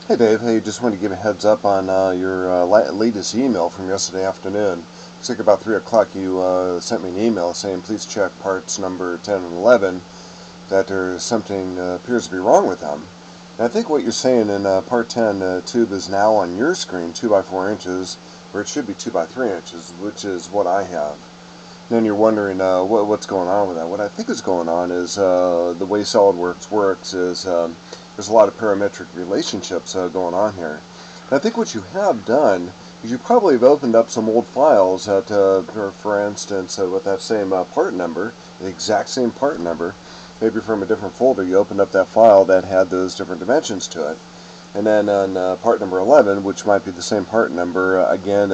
Hey Dave, hey, just wanted to give a heads up on your latest email from yesterday afternoon. Looks like about 3 o'clock you sent me an email saying please check parts number 10 and 11, that there's something appears to be wrong with them. And I think what you're saying in part 10, tube is now on your screen 2 by 4 inches, where it should be 2 by 3 inches, which is what I have. And then you're wondering what's going on with that. What I think is going on is the way SolidWorks works is there's a lot of parametric relationships going on here. And I think what you have done is you probably have opened up some old files that, for instance, with that same part number, the exact same part number, maybe from a different folder, you opened up that file that had those different dimensions to it. And then on part number 11, which might be the same part number, again,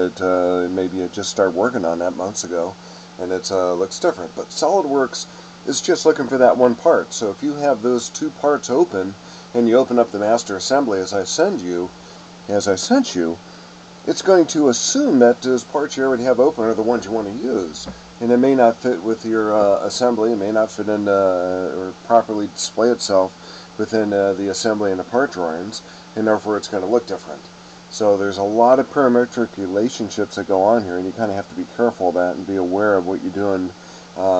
maybe it just started working on that months ago, and it looks different. But SolidWorks is just looking for that one part. So if you have those two parts open, and you open up the master assembly as I sent you, it's going to assume that those parts you already have open are the ones you want to use. And it may not fit with your assembly, it may not fit in or properly display itself within the assembly and the part drawings, and therefore it's going to look different. So there's a lot of parametric relationships that go on here, and you kind of have to be careful of that and be aware of what you're doing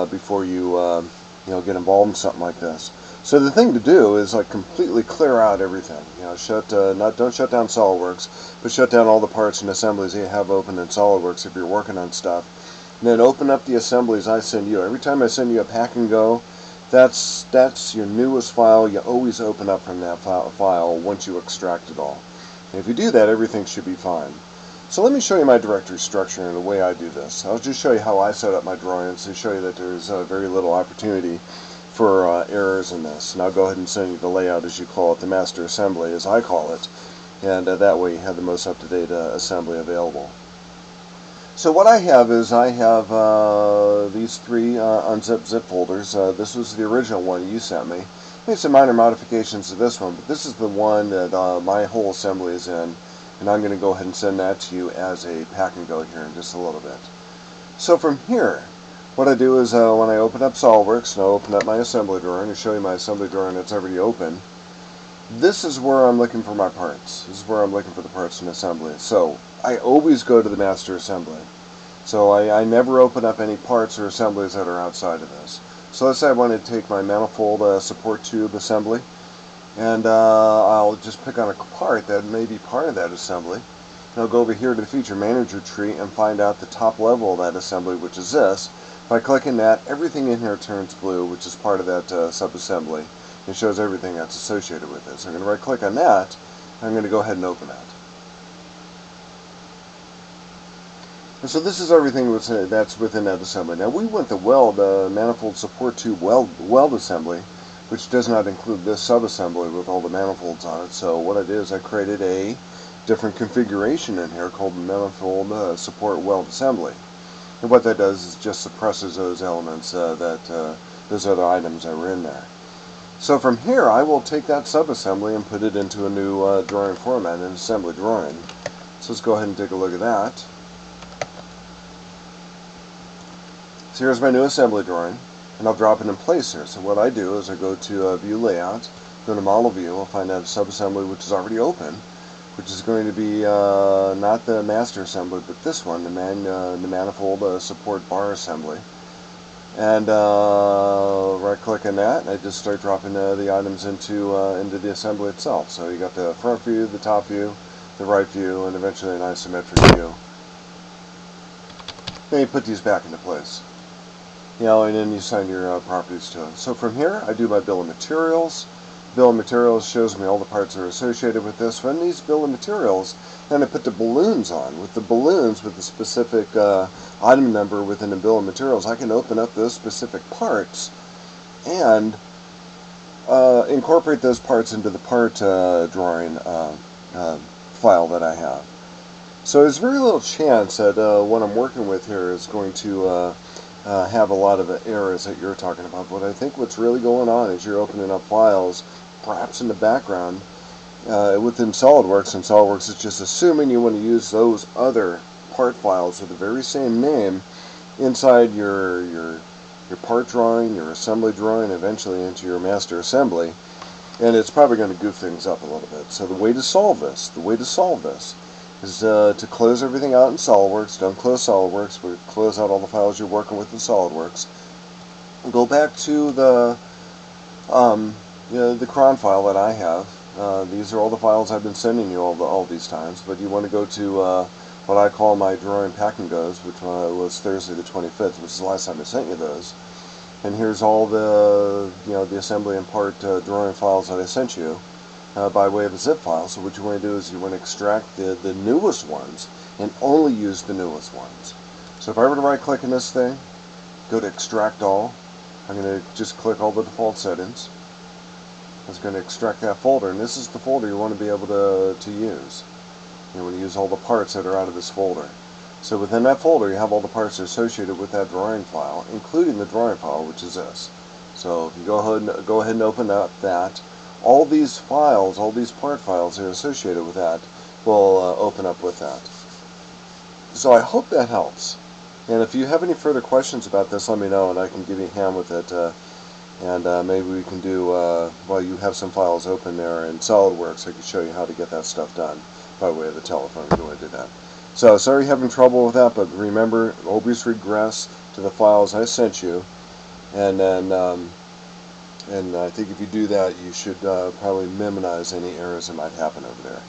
before you get involved in something like this. So the thing to do is like completely clear out everything. Don't shut down SolidWorks, but shut down all the parts and assemblies that you have open in SolidWorks if you're working on stuff. And then open up the assemblies I send you. Every time I send you a pack and go, that's your newest file. You always open up from that file once you extract it all. And if you do that, everything should be fine. So let me show you my directory structure and the way I do this. I'll just show you how I set up my drawings to show you that there's very little opportunity for errors in this. And I'll go ahead and send you the layout, as you call it, the master assembly, as I call it. And that way you have the most up-to-date assembly available. So what I have is these three unzipped zip folders. This was the original one you sent me. Made some minor modifications to this one, but this is the one that my whole assembly is in. And I'm going to go ahead and send that to you as a pack and go here in just a little bit. So from here, what I do is when I open up SolidWorks and I open up my assembly drawer and I show you my assembly drawer and it's already open, this is where I'm looking for my parts. This is where I'm looking for the parts in assembly. So I always go to the master assembly. So I never open up any parts or assemblies that are outside of this. So let's say I want to take my manifold support tube assembly, and I'll just pick on a part that may be part of that assembly. And I'll go over here to the feature manager tree and find out the top level of that assembly, which is this. By clicking that, everything in here turns blue, which is part of that sub-assembly. It shows everything that's associated with it. So I'm going to right-click on that, and I'm going to go ahead and open that. And so this is everything that's within that assembly. Now we want the manifold support tube weld assembly, which does not include this sub-assembly with all the manifolds on it. So what I did is I created a different configuration in here called the manifold support weld assembly. And what that does is just suppresses those elements, those other items that were in there. So from here, I will take that sub-assembly and put it into a new drawing format, an assembly drawing. So let's go ahead and take a look at that. So here's my new assembly drawing, and I'll drop it in place here. So what I do is I go to View Layout, go to Model View, I'll find out a sub-assembly which is already open, which is going to be not the master assembly, but this one, the manifold support bar assembly. And right-click on that, and I just start dropping the items into the assembly itself. So you got the front view, the top view, the right view, and eventually an isometric view. Then you put these back into place. And then you assign your properties to it. So from here, I do my bill of materials. Bill of materials shows me all the parts that are associated with this. When these bill of materials, then I put the balloons on. With the balloons, with the specific item number within the bill of materials, I can open up those specific parts and incorporate those parts into the part drawing file that I have. So there's very little chance that what I'm working with here is going to have a lot of errors that you're talking about. But I think what's really going on is you're opening up files, perhaps in the background, within SolidWorks, and SolidWorks is just assuming you want to use those other part files with the very same name inside your part drawing, your assembly drawing, eventually into your master assembly. and it's probably going to goof things up a little bit. So the way to solve this is to close everything out in SolidWorks. Don't close SolidWorks, but close out all the files you're working with in SolidWorks. Go back to the cron file that I have. These are all the files I've been sending you all these times, but you want to go to what I call my drawing pack and goes, which was Thursday the 25th, which is the last time I sent you those. And here's all the the assembly and part drawing files that I sent you by way of a zip file. So what you want to do is you want to extract the newest ones and only use the newest ones. So if I were to right click in this thing, go to extract all, I'm going to just click all the default settings. It's going to extract that folder, and this is the folder you want to be able to use. You want to use all the parts that are out of this folder. So within that folder you have all the parts associated with that drawing file, including the drawing file, which is this. So if you go ahead and open up that, all these files, all these part files that are associated with that will open up with that. So I hope that helps. And if you have any further questions about this, let me know and I can give you a hand with it. And maybe we can do, while you have some files open there in SolidWorks, I can show you how to get that stuff done by way of the telephone if you want to do that. So sorry you're having trouble with that, but remember, always regress to the files I sent you, and then and I think if you do that, you should probably minimize any errors that might happen over there.